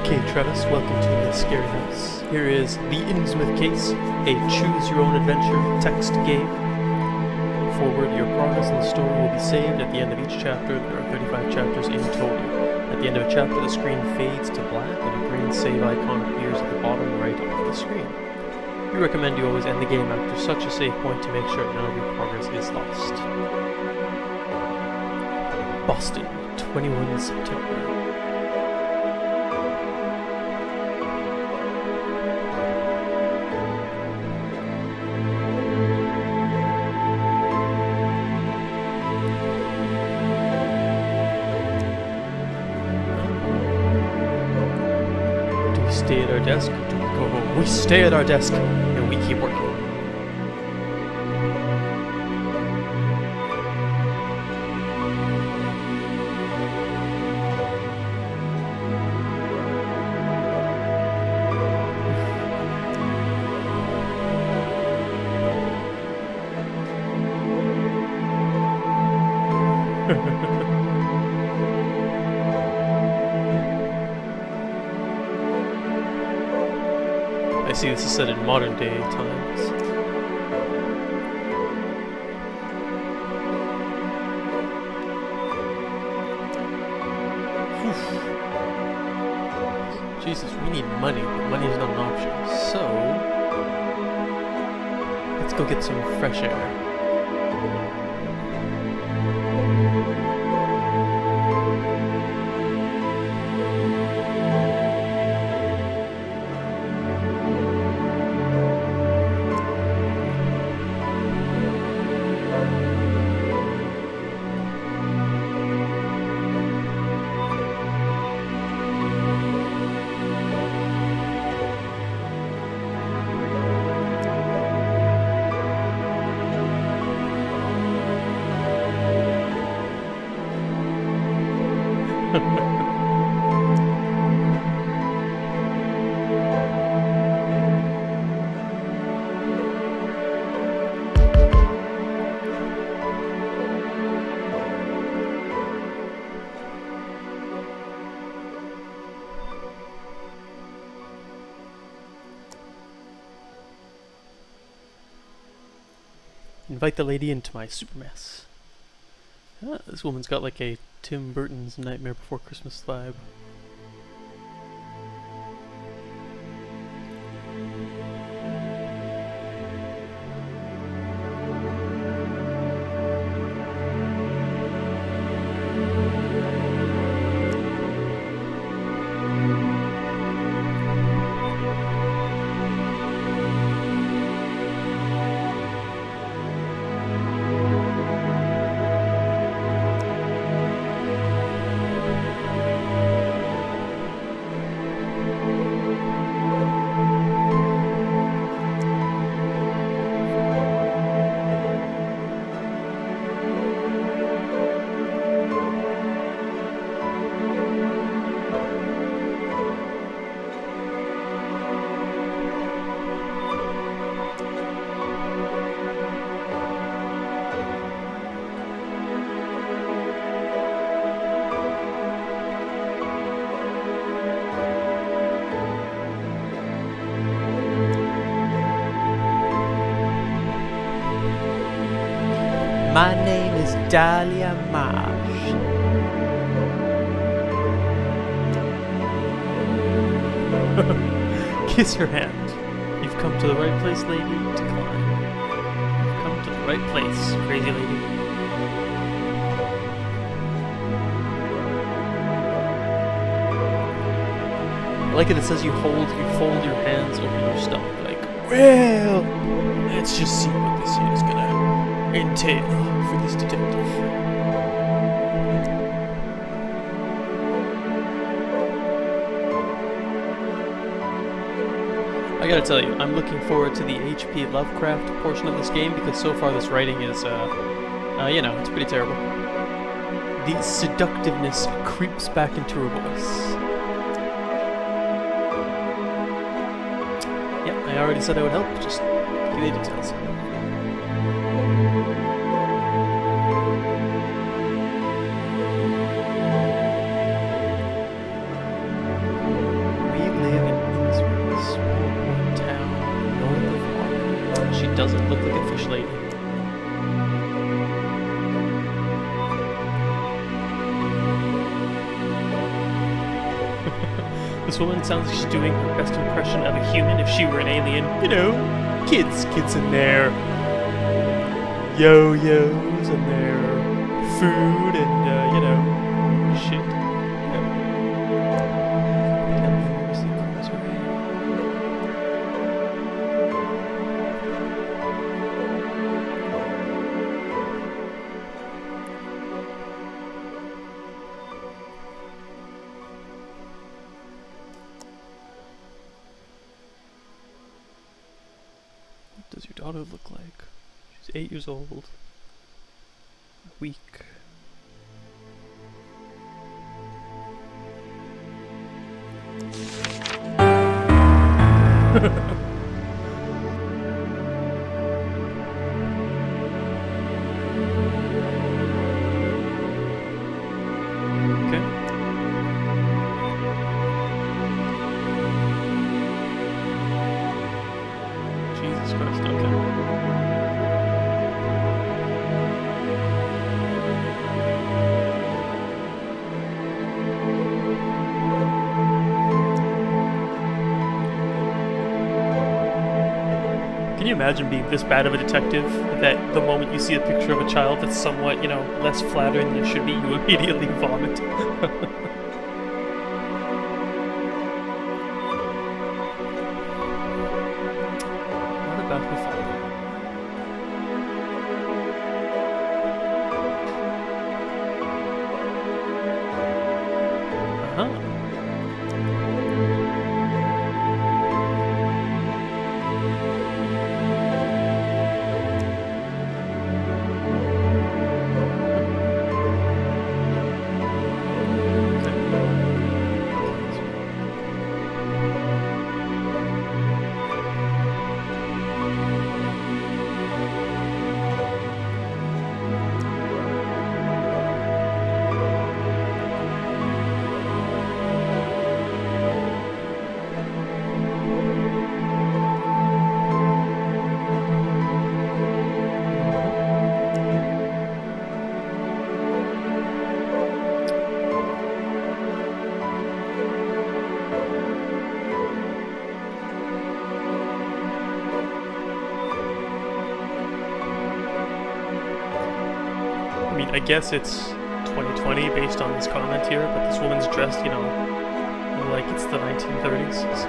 Okay, Travis, welcome to the Scary House. Here is the Innsmouth case, a choose-your-own-adventure text game. Forward, your progress in the story will be saved at the end of each chapter. There are 35 chapters in total. At the end of a chapter, the screen fades to black and a green save icon appears at the bottom right of the screen. We recommend you always end the game after such a save point to make sure none of your progress is lost. Boston, 21 September. Stay at our desk, or do we go home? We stay at our desk, and we keep working. I see this is set in modern day times. Jesus, we need money, but money is not an option. So, let's go get some fresh air. Invite the lady into my super mess. Ah, this woman's got like a Tim Burton's Nightmare Before Christmas vibe. My name is Dahlia Marsh. Kiss her hand. You've come to the right place, lady, to climb. You've come to the right place, crazy lady. I like it says you fold your hands over your stomach, like, well, let's just see what this here is gonna entail for this detective. I gotta tell you, I'm looking forward to the H.P. Lovecraft portion of this game because so far this writing is, you know, it's pretty terrible. The seductiveness creeps back into her voice. Yeah, I already said I would help, just give me the details. doesn't look like a fish lady. This woman sounds like she's doing her best impression of a human if she were an alien. You know, kids in their yo-yos and their food and, you know, shit. What does your daughter look like? She's 8 years old. Weak. Jesus Christ, okay. Can you imagine being this bad of a detective that the moment you see a picture of a child that's somewhat, you know, less flattering than it should be, you immediately vomit? What about her father? Uh-huh. I mean, I guess it's 2020 based on this comment here, but this woman's dressed, you know, like it's the 1930s, so...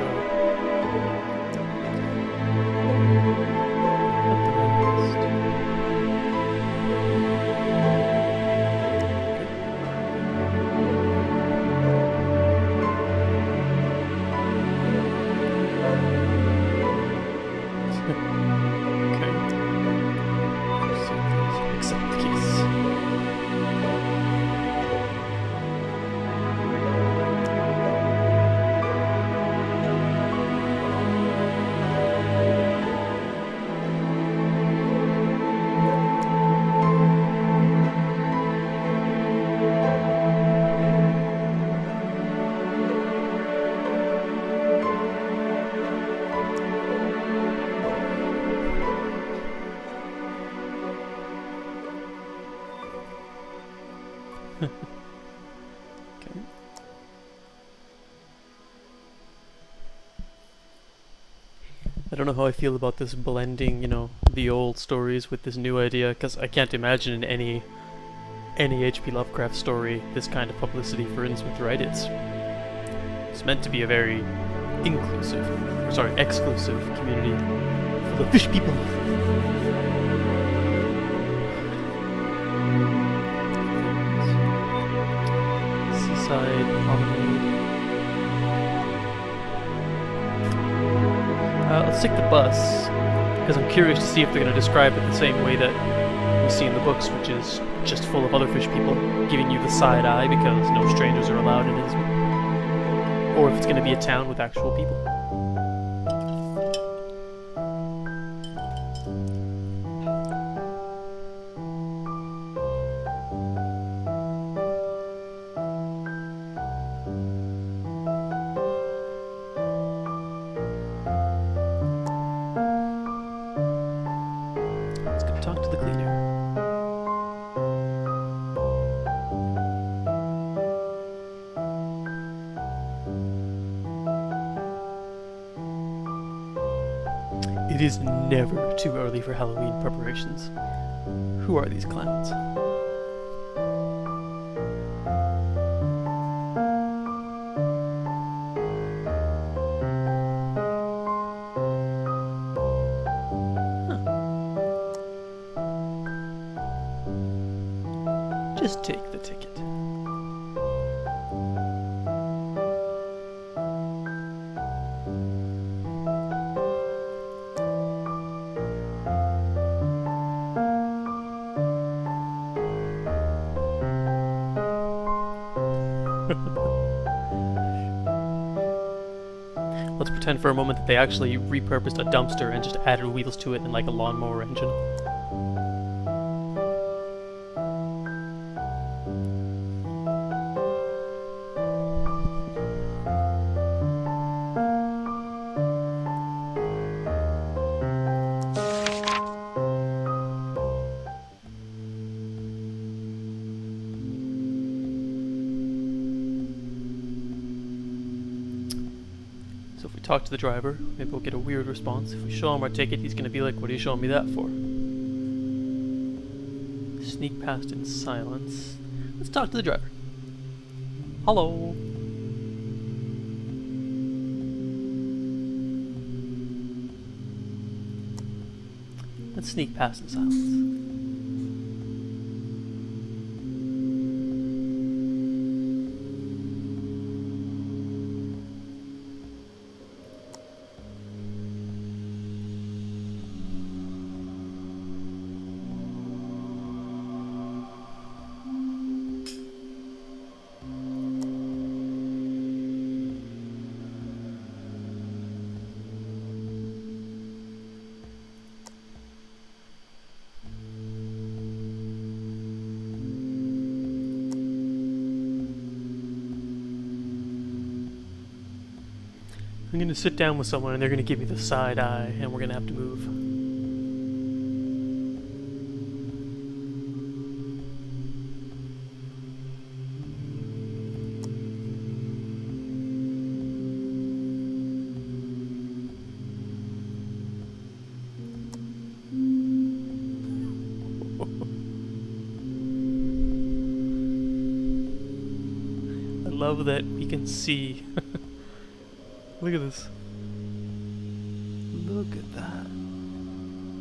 Okay. I don't know how I feel about this blending, you know, the old stories with this new idea, because I can't imagine in any H.P. Lovecraft story this kind of publicity for Innsmouth, right? It's meant to be a very inclusive, or sorry, exclusive community for the fish people. Seaside promenade. Let's take the bus, because I'm curious to see if they're going to describe it the same way that we see in the books, which is just full of other fish people giving you the side eye because no strangers are allowed in Innsmouth. Or if it's going to be a town with actual people. It is never too early for Halloween preparations. Who are these clowns? Just take the ticket. Let's pretend for a moment that they actually repurposed a dumpster and just added wheels to it and like a lawnmower engine. So if we talk to the driver, maybe we'll get a weird response. If we show him our ticket, he's going to be like, what are you showing me that for? Sneak past in silence. Let's talk to the driver. Hello. Let's sneak past in silence. I'm gonna sit down with someone and they're gonna give me the side eye and we're gonna have to move. I love that we can see. Look at this. Look at that.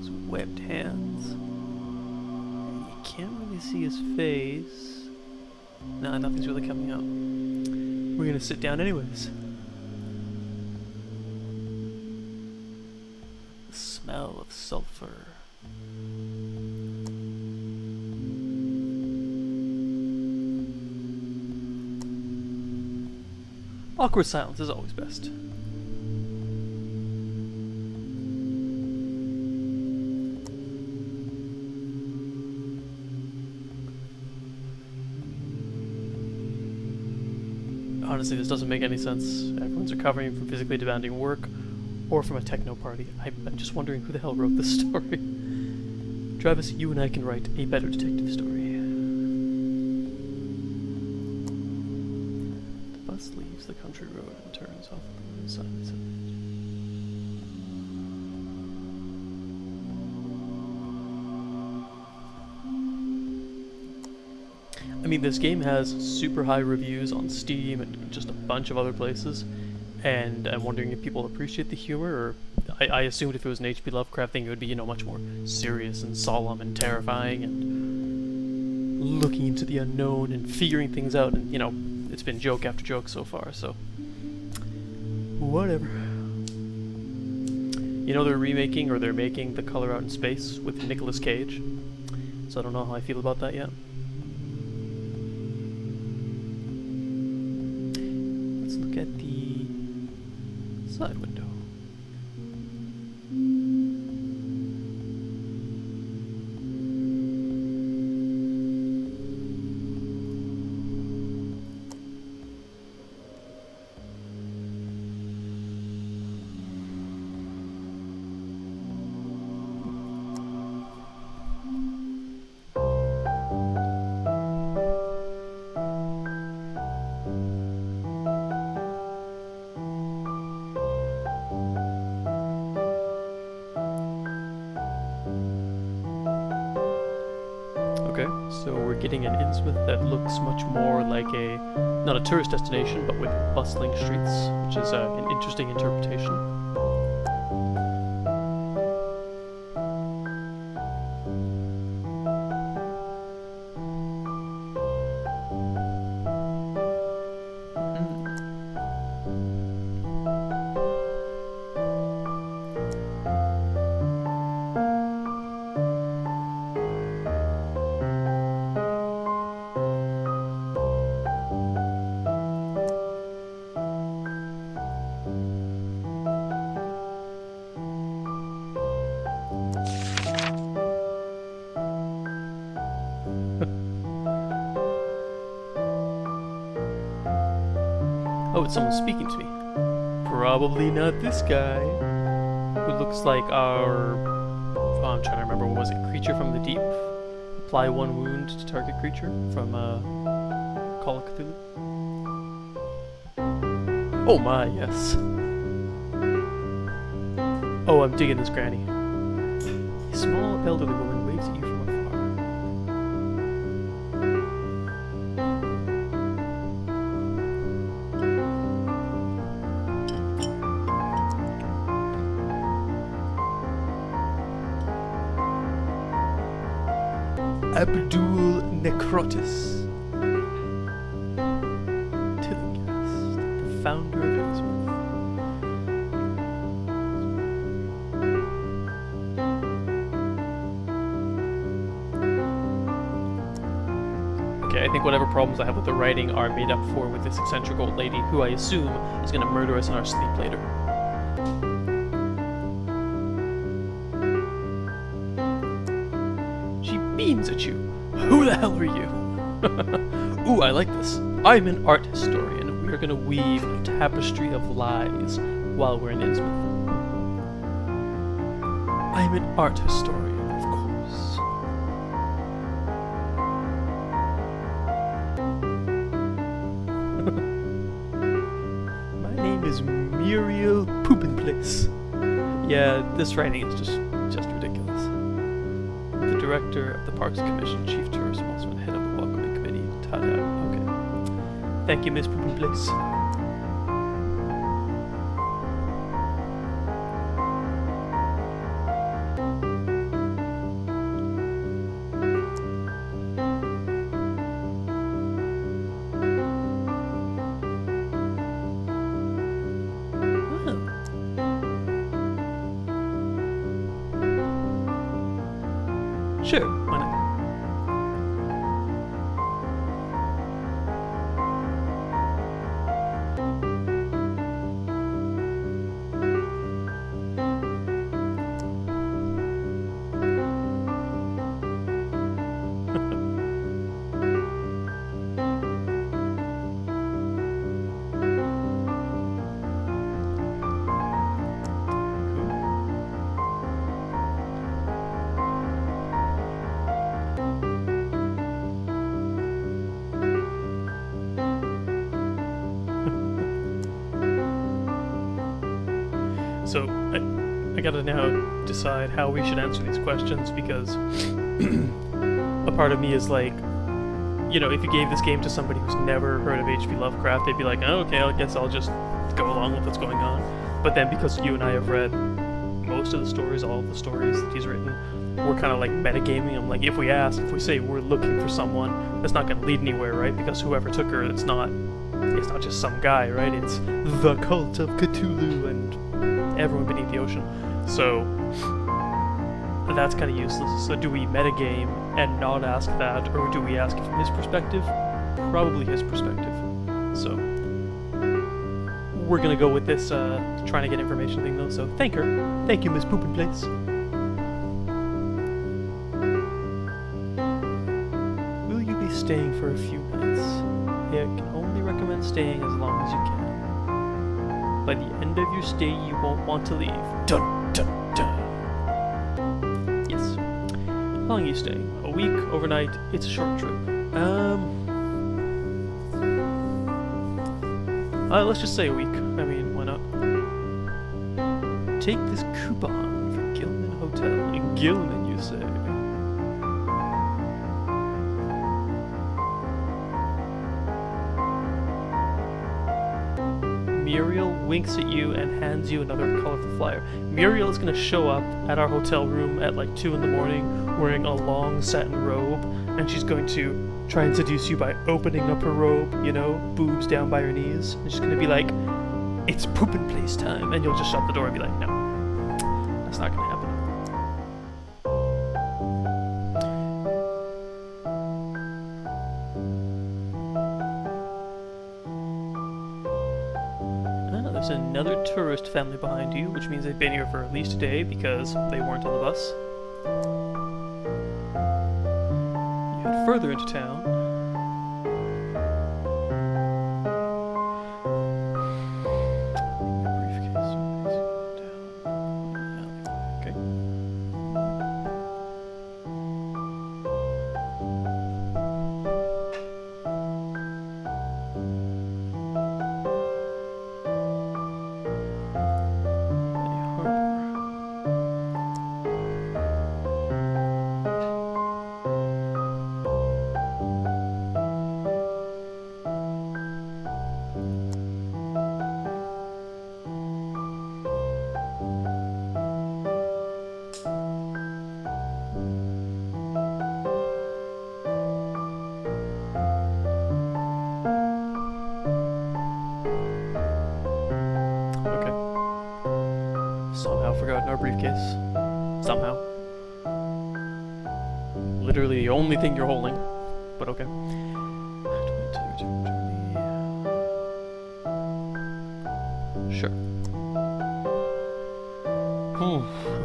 His webbed hands. And you can't really see his face. Nah, nothing's really coming out. We're gonna sit down anyways. The smell of sulfur. Awkward silence is always best. Honestly, this doesn't make any sense. Everyone's recovering from physically demanding work or from a techno party. I'm just wondering who the hell wrote this story. Travis, you and I can write a better detective story. The bus leaves the country road and turns off the side of the side. I mean, this game has super high reviews on Steam and just a bunch of other places, and I'm wondering if people appreciate the humor, or I assumed if it was an H.P. Lovecraft thing, it would be, you know, much more serious and solemn and terrifying and looking into the unknown and figuring things out, and, you know, it's been joke after joke so far, so whatever. You know, they're remaking, or they're making The Color Out in Space with Nicolas Cage, so I don't know how I feel about that yet. Look at the side window. So we're getting an Innsmouth that looks much more like not a tourist destination, but with bustling streets, which is an interesting interpretation. Oh, it's someone speaking to me. Probably not this guy. Who looks like our... Oh, I'm trying to remember, what was it? Creature from the Deep? Apply 1 wound to target creature from Call of Cthulhu. Oh my, yes. Oh, I'm digging this granny. A small elderly woman waves at you from afar. Abdul Necrotis. Tillinghast, the founder of Innsmouth. Okay, I think whatever problems I have with the writing are made up for with this eccentric old lady, who I assume is going to murder us in our sleep later. Beams at you. Who the hell are you? Ooh, I like this. I'm an art historian. We are going to weave a tapestry of lies while we're in Innsmouth. I'm an art historian, of course. My name is Muriel Poopinplace. Yeah, this writing is just ridiculous. The director of the Parks Commission, Chief Tourist Sponsor, head of the Welcoming Committee. Ta-da. Okay. Thank you, Miss Poopinplace. Sure, why not? So, I gotta now decide how we should answer these questions, because a part of me is like, you know, if you gave this game to somebody who's never heard of H.P. Lovecraft, they'd be like, oh, okay, I guess I'll just go along with what's going on. But then because you and I have read most of the stories, all of the stories that he's written, we're kind of like metagaming. I'm like, if we say we're looking for someone, that's not going to lead anywhere, right? Because whoever took her, it's not just some guy, right? It's the cult of Cthulhu and everyone beneath the ocean. So that's kind of useless. So do we metagame and not ask that, or do we ask it from his perspective? Probably his perspective. So we're gonna go with this trying to get information thing though. So thank her. Thank you, Miss Poopinplace. Will you be staying for a few nights? I can only recommend staying as long as you can. By the end of your stay, you won't want to leave. Dun dun dun. Yes. How long are you staying? A week? Overnight? It's a short trip. Let's just say a week. I mean, why not? Take this coupon for Gilman Hotel. Gilman, you say? Muriel winks at you and hands you another colorful flyer. Muriel is going to show up at our hotel room at like 2 in the morning wearing a long satin robe, and she's going to try and seduce you by opening up her robe, you know, boobs down by her knees. And she's going to be like, "It's pooping place time," and you'll just shut the door and be like, "No, that's not going to happen." There's another tourist family behind you, which means they've been here for at least a day because they weren't on the bus. You head further into town. Somehow forgotten our briefcase. Somehow. Literally the only thing you're holding. But okay. Sure.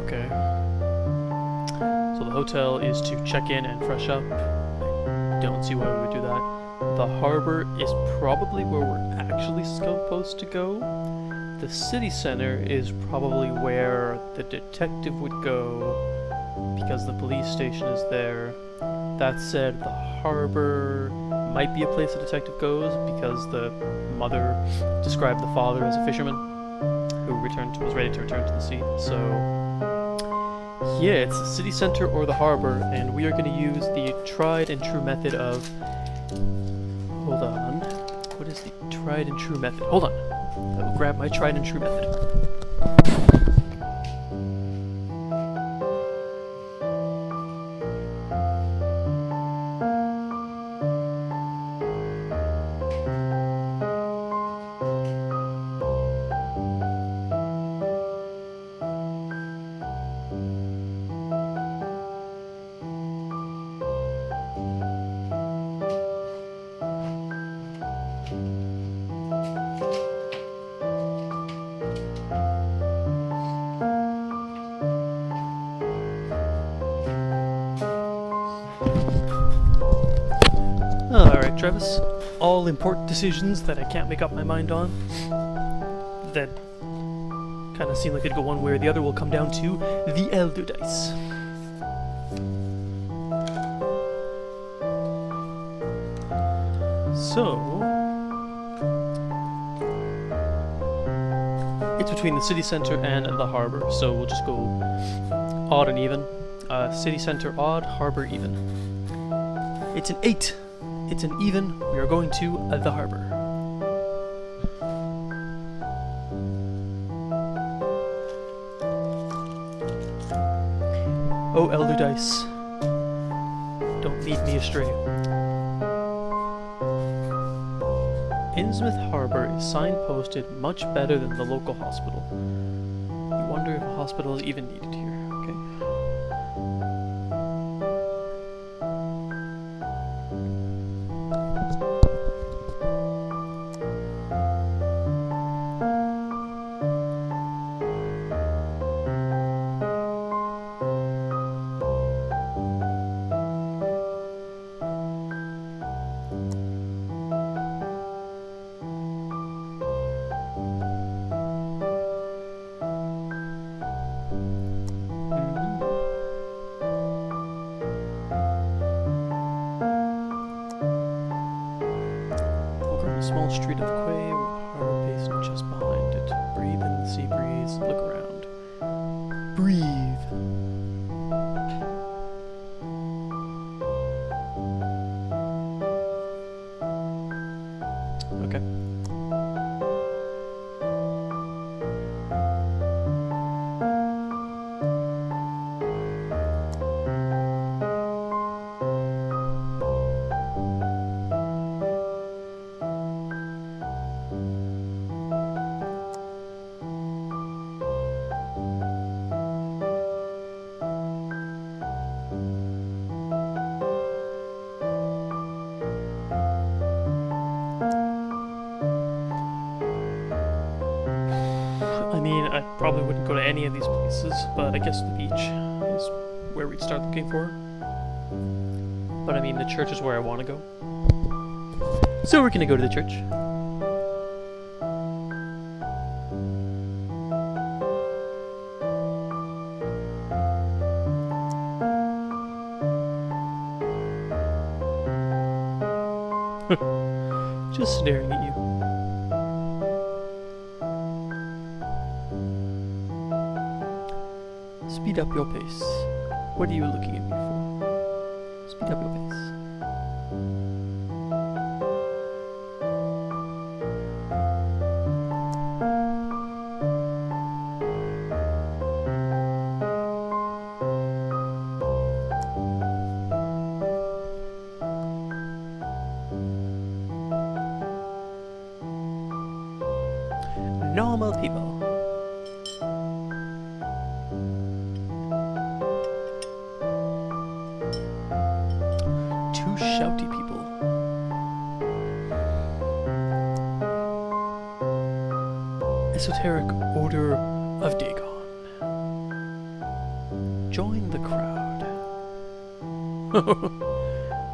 Okay. So the hotel is to check in and fresh up. I don't see why we would do that. The harbor is probably where we're actually supposed to go. The city center is probably where the detective would go because the police station is there. That said, the harbor might be a place the detective goes because the mother described the father as a fisherman who was ready to return to the sea. So yeah, it's the city center or the harbor, and we are going to use the tried and true method of... Hold on. What is the tried and true method? Hold on. I will grab my tried and true method. Alright, Travis. All important decisions that I can't make up my mind on, that kind of seem like it'd go one way or the other, will come down to the Elder Dice. So, it's between the city center and the harbor, so we'll just go odd and even. City center odd, harbor even. It's an 8. It's an even. We are going to the harbor. Oh, Elder Dice, don't lead me astray. Innsmouth Harbor is signposted much better than the local hospital. You wonder if a hospital is even needed here. Okay. Small street of the quay with a harbor basin just behind it. Breathe in the sea breeze, look around. Breathe. Okay. I mean, I probably wouldn't go to any of these places, but I guess the beach is where we'd start looking for. But I mean, the church is where I want to go. So we're gonna go to the church. Just staring at you. Speed up your pace. What are you looking at me for? Speed up your pace. Normal people. Two shouty people. Esoteric odor of Dagon. Join the crowd.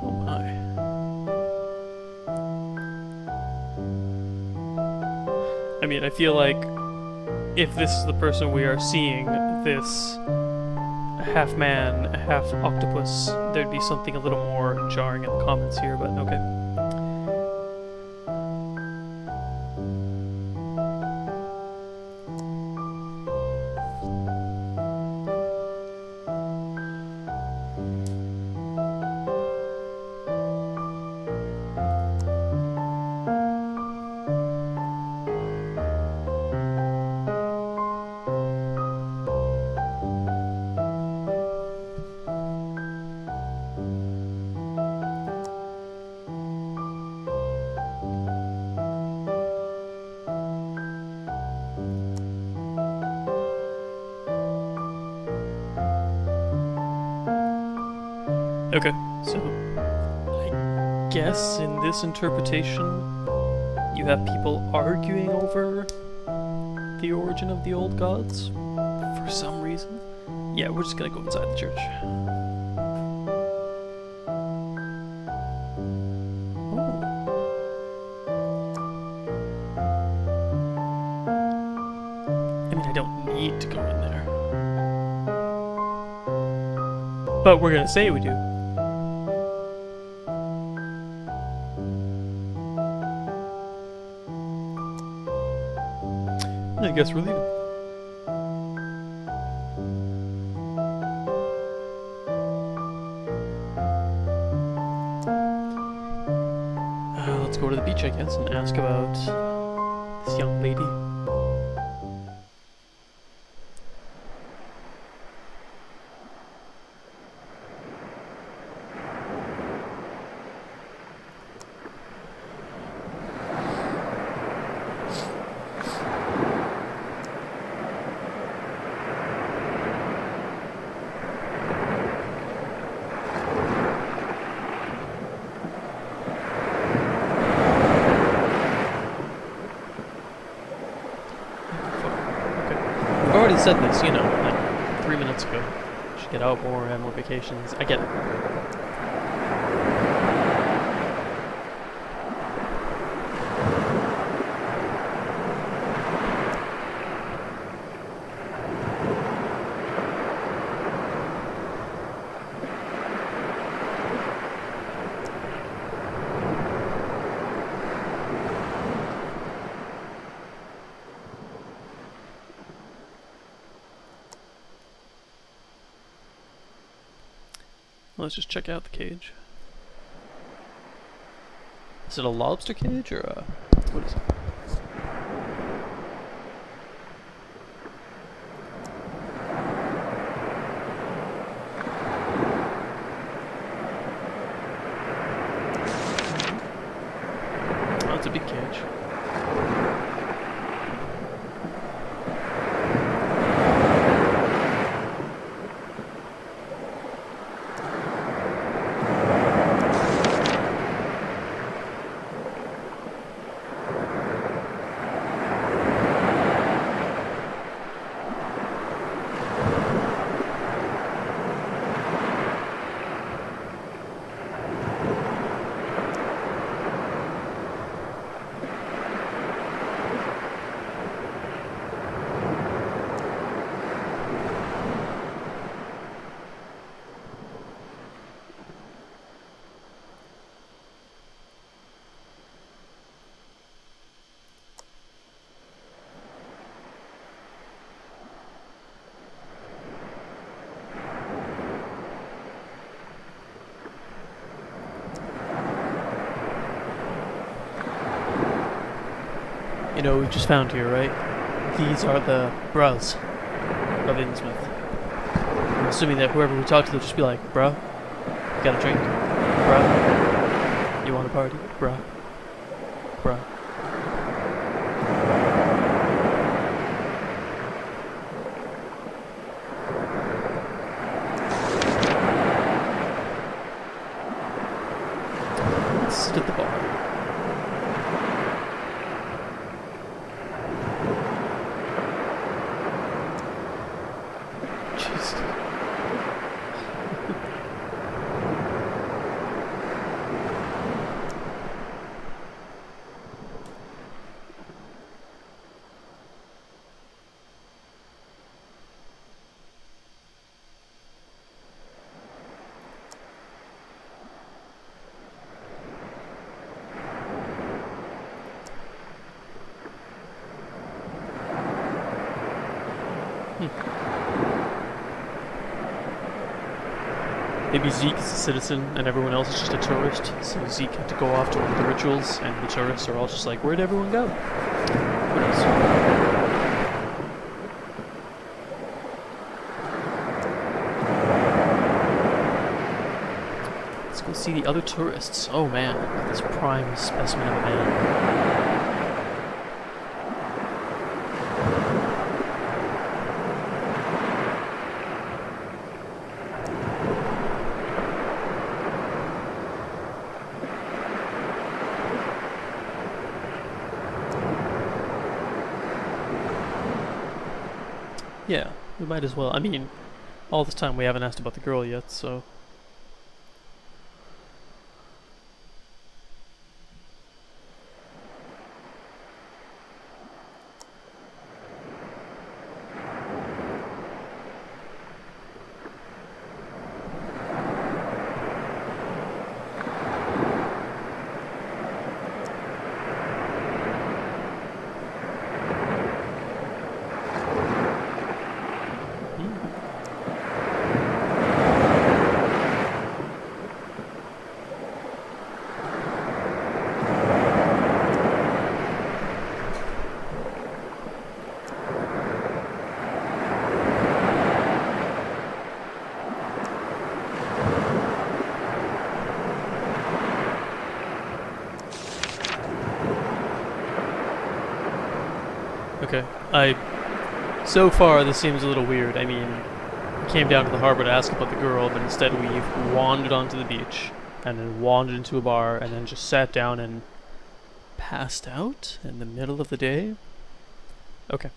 Oh my. I mean, I feel like if this is the person we are seeing, this half man, half octopus, there'd be something a little more jarring in the comments here, but okay. Okay, so I guess in this interpretation, you have people arguing over the origin of the old gods for some reason. Yeah, we're just gonna go inside the church. Oh. I mean, I don't need to go in there. But we're gonna say we do. I guess we're leaving. Let's go to the beach, I guess, and ask about this young lady. I've already said this, you know, like 3 minutes ago. Should get out more, have more vacations. I get it. Let's just check out the cage. Is it a lobster cage or a... what is it? Oh, it's a big cage. know what we just found here, right? These are the bras of Innsmouth. I'm assuming that whoever we talk to, they'll just be like, bruh, got a drink? Bruh, you want a party? Bruh. Bruh. Let's sit at the bar. Maybe Zeke is a citizen and everyone else is just a tourist, so Zeke had to go off to one of the rituals and the tourists are all just like, where'd everyone go? Who knows? Let's go see the other tourists. Oh man, look at this prime specimen of a man. Yeah, we might as well. I mean, all this time we haven't asked about the girl yet, so... Okay, so far this seems a little weird. I mean, we came down to the harbor to ask about the girl, but instead we've wandered onto the beach, and then wandered into a bar, and then just sat down and passed out in the middle of the day? Okay.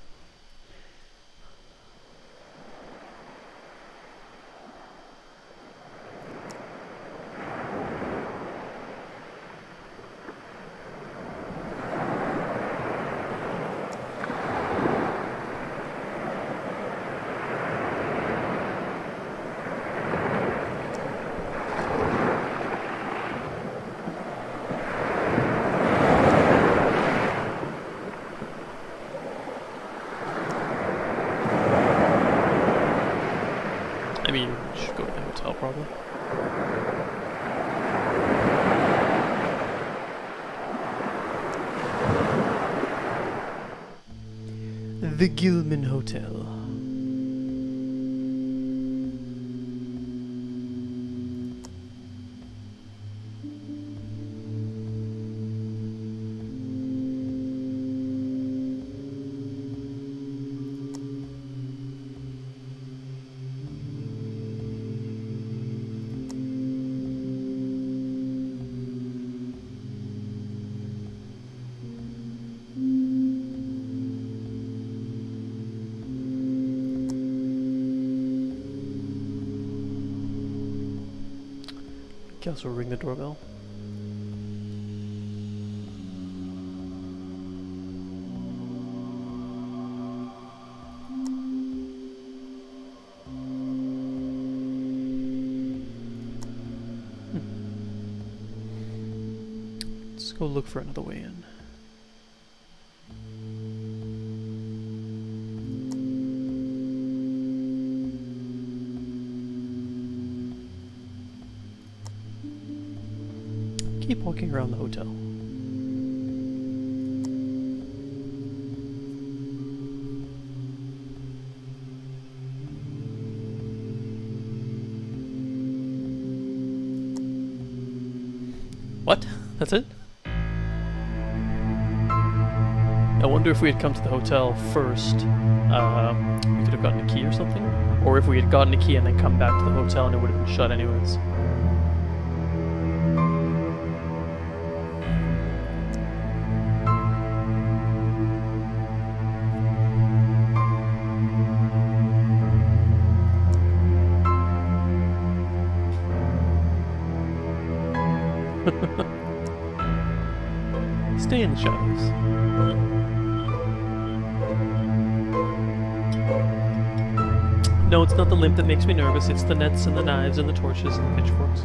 I mean, we should go to the hotel probably. The Gilman Hotel. Guess we'll ring the doorbell. Let's go look for another way in. Keep walking around the hotel. What? That's it? I wonder if we had come to the hotel first, we could have gotten a key or something? Or if we had gotten a key and then come back to the hotel and it would have been shut anyways. Stay in the shadows. No, it's not the limp that makes me nervous, it's the nets and the knives and the torches and the pitchforks.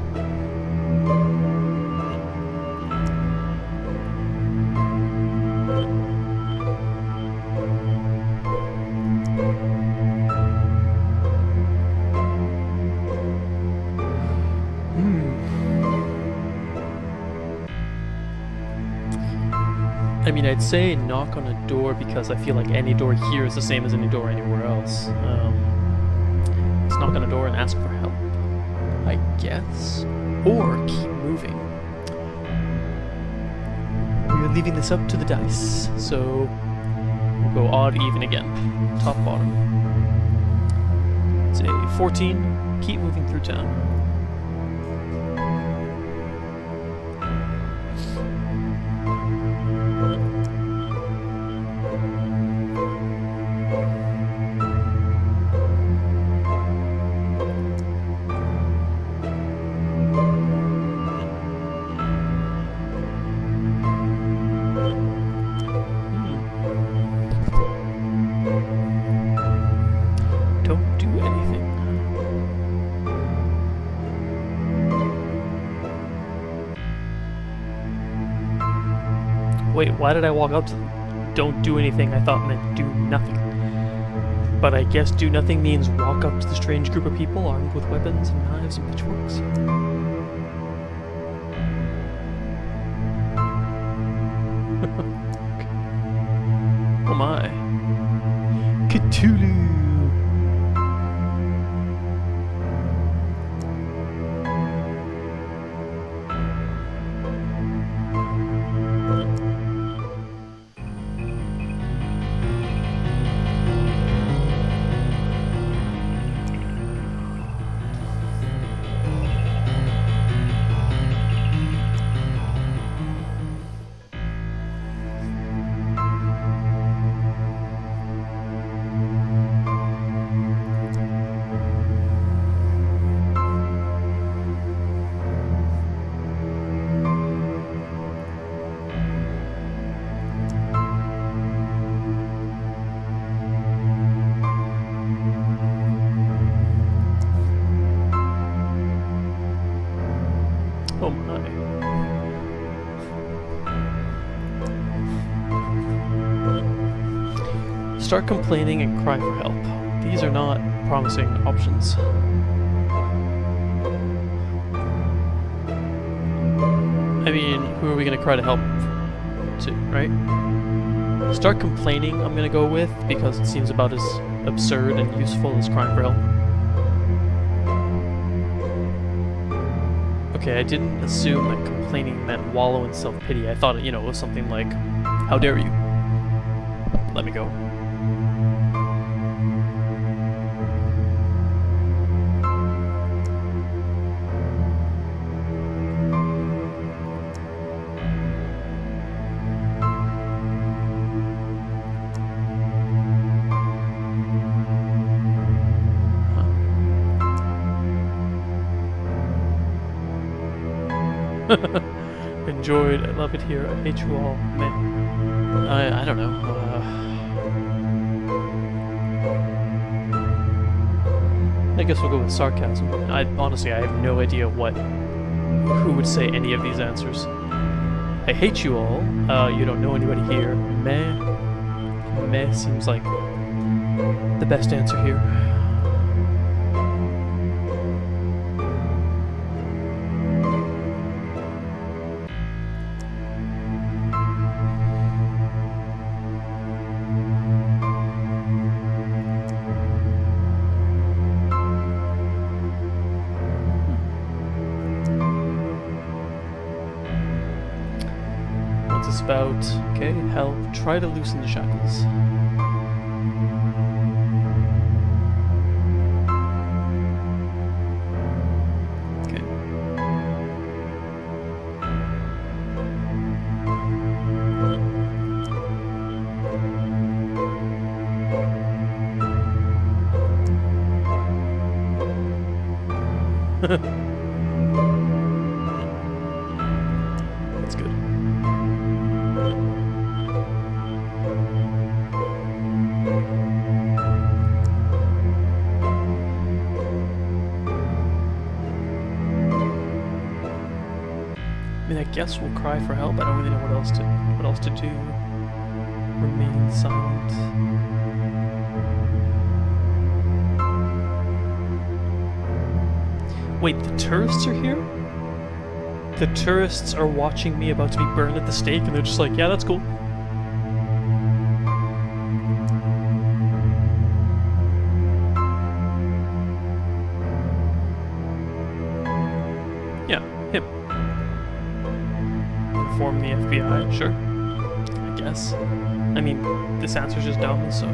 I mean, I'd say knock on a door because I feel like any door here is the same as any door anywhere else. Let's knock on a door and ask for help, I guess. Or keep moving. We're leaving this up to the dice, so we'll go odd, even again. Top, bottom. It's a 14. Keep moving through town. Wait, why did I walk up to them? Don't do anything I thought meant do nothing. But I guess do nothing means walk up to the strange group of people armed with weapons and knives and pitchforks. Oh my. Cthulhu! Oh my. Start complaining and cry for help. These are not promising options. I mean, who are we gonna cry to help to, right? Start complaining I'm gonna go with, because it seems about as absurd and useful as crying for help. Okay, I didn't assume that complaining meant wallow in self-pity. I thought, you know, it was something like, how dare you? Let me go. Enjoyed. I love it here. I hate you all. Man. I don't know. I guess we'll go with sarcasm. Honestly, I have no idea who would say any of these answers. I hate you all. You don't know anybody here. Meh. Meh seems like the best answer here. spout. Okay, help. Try to loosen the shackles. Okay. That's good. I mean, I guess we'll cry for help. I don't really know what else to do. Remain silent. Wait, the tourists are here? The tourists are watching me about to be burned at the stake, and they're just like, yeah, that's cool. Yeah, him. Inform the FBI, sure. I guess. I mean, this answer's just dumb, so...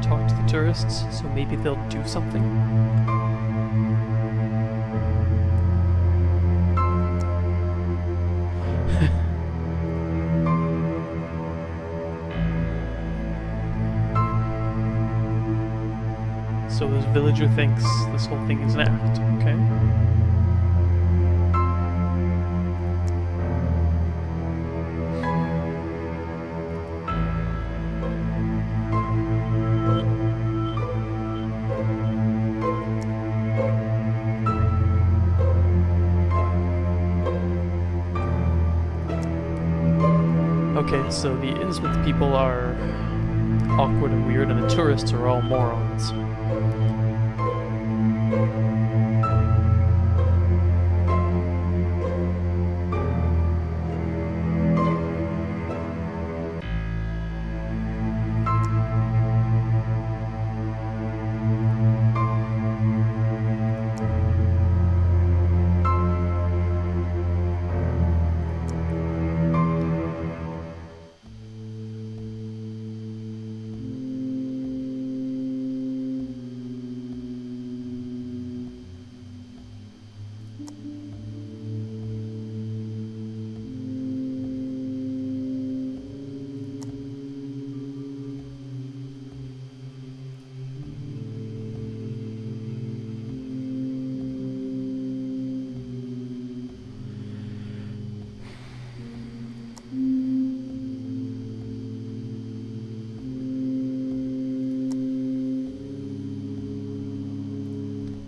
Talk to the tourists, so maybe they'll do something. So this villager thinks this whole thing is an act, okay? Okay, so the Innsmouth people are awkward and weird, and the tourists are all morons.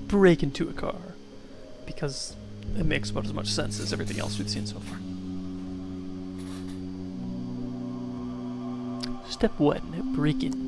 Break into a car, because it makes about as much sense as everything else we've seen so far. Step 1, break in.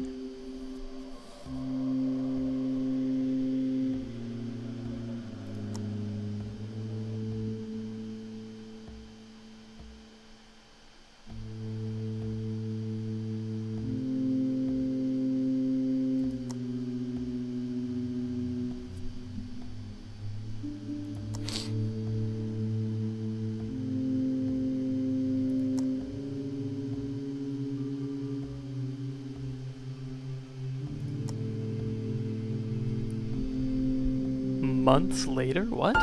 Months later? What?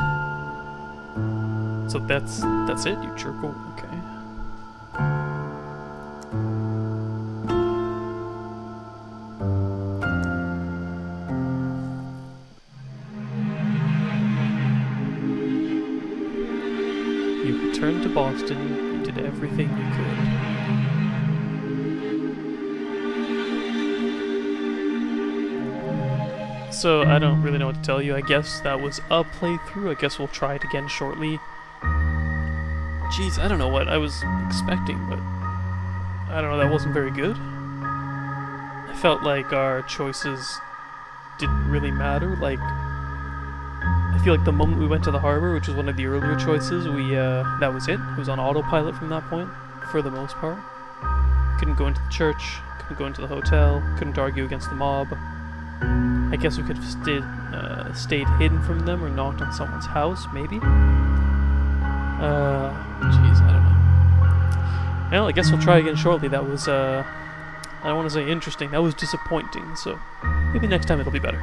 So that's it? You jerk? Okay. You returned to Boston. You did everything you could. So, I don't really know what to tell you. I guess that was a playthrough. I guess we'll try it again shortly. Jeez, I don't know what I was expecting, but... I don't know, that wasn't very good. I felt like our choices didn't really matter. Like, I feel like the moment we went to the harbor, which was one of the earlier choices, that was it. It was on autopilot from that point, for the most part. Couldn't go into the church, couldn't go into the hotel, couldn't argue against the mob. I guess we could have stayed hidden from them or knocked on someone's house, maybe? Jeez, I don't know. Well, I guess we'll try again shortly. That was, I don't want to say interesting, that was disappointing, so maybe next time it'll be better.